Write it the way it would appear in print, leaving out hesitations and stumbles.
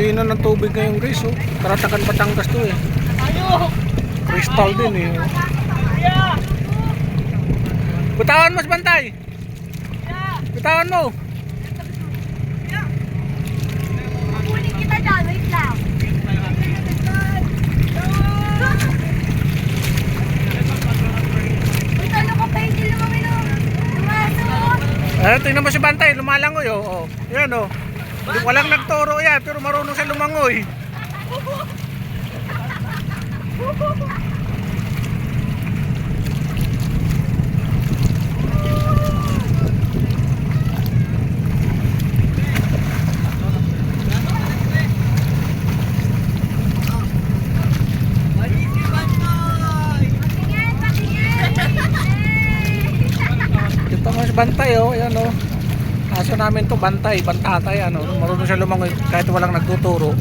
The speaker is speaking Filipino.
lino ng tubig ngayon guys, oh. Karatakan Batangas to eh. Crystal din eh. Bitawan mo si Bantay. Bitawan mo. Kunin kita dyan, wait lang. Wait, ano ka pa, hindi naman Eh, tingnan mo si Bantay, lumalangoy oh. Yan oh. Walang nagturo yan, pero marunong siya lumangoy. Ito nga si Bantay oh, yan oh. Aso namin to Bantay, Bantatay ano, marunong siya lumangoy kahit walang nagtuturo.